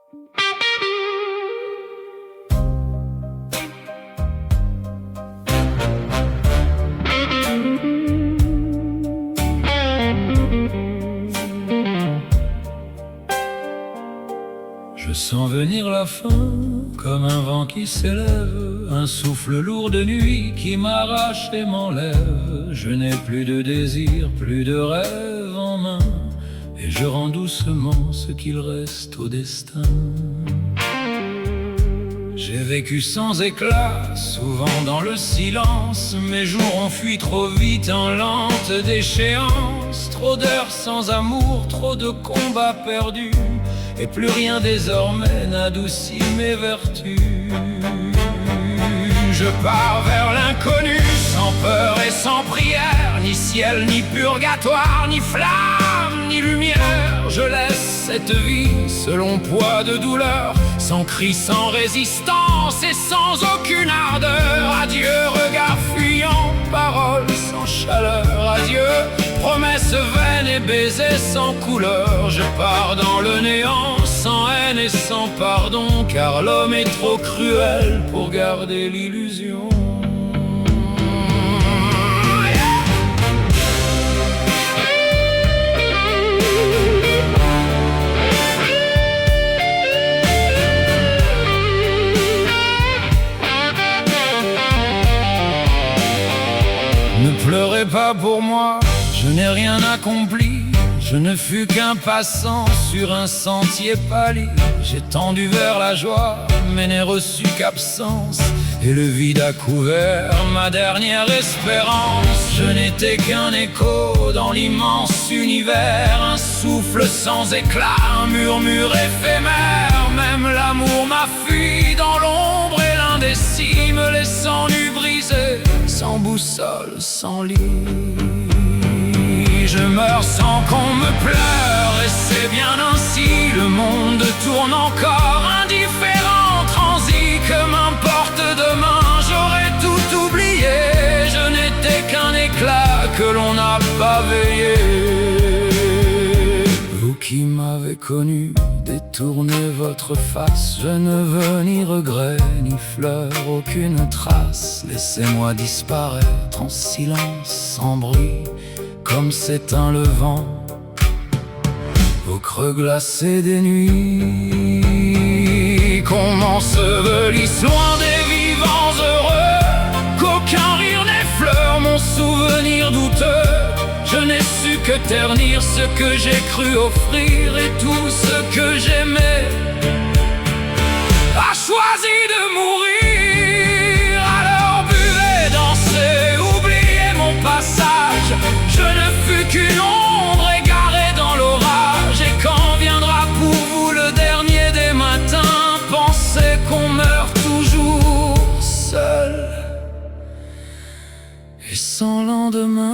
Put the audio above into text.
Je sens venir la fin, comme un vent qui s'élève, un souffle lourd de nuit qui m'arrache et m'enlève. Je n'ai plus de désir, plus de rêve en main, et je rends doucement ce qu'il reste au destin. J'ai vécu sans éclat, souvent dans le silence. Mes jours ont fui trop vite en lente déchéance. Trop d'heures sans amour, trop de combats perdus, et plus rien désormais n'adoucit mes vertus. Je pars vers l'inconnu, sans peur et sans prière, ni ciel, ni purgatoire, ni flamme, ni lumière. Je laisse cette vie selon poids de douleur, sans cri, sans résistance et sans aucune ardeur. Adieu, regard fuyant, paroles sans chaleur. Adieu, promesses vaines et baisers sans couleur. Je pars dans le néant, sans haine et sans pardon, car l'homme est trop cruel pour garder l'illusion. Ne pleurez pas pour moi, je n'ai rien accompli. Je ne fus qu'un passant sur un sentier pâli. J'ai tendu vers la joie, mais n'ai reçu qu'absence, et le vide a couvert ma dernière espérance. Je n'étais qu'un écho dans l'immense univers, un souffle sans éclat, un murmure éphémère. Même l'amour m'a fui dans l'ombre et l'indécis, me laissant nu brisé, sans boussole, sans lit. Je meurs sans qu'on me pleure, et c'est bien ainsi. Le monde tourne encore, indifférent, transi. Que m'importe demain, j'aurais tout oublié. Je n'étais qu'un éclat que l'on n'a pas veillé. Vous qui m'avez connu, détournez votre face. Je ne veux ni regret, ni fleurs, aucune trace. Laissez-moi disparaître en silence, sans bruit, comme s'éteint le vent au creux glacé des nuits. Qu'on m'ensevelisse loin des vivants heureux, qu'aucun rire n'effleure mon souvenir douteux. Je n'ai su que ternir ce que j'ai cru offrir, et tout ce que j'aimais a choisi de mourir. Alors buvez, dansez, oubliez mon passage. Je ne fus qu'une ombre égarée dans l'orage, et quand viendra pour vous le dernier des matins, pensez qu'on meurt toujours seul et sans lendemain.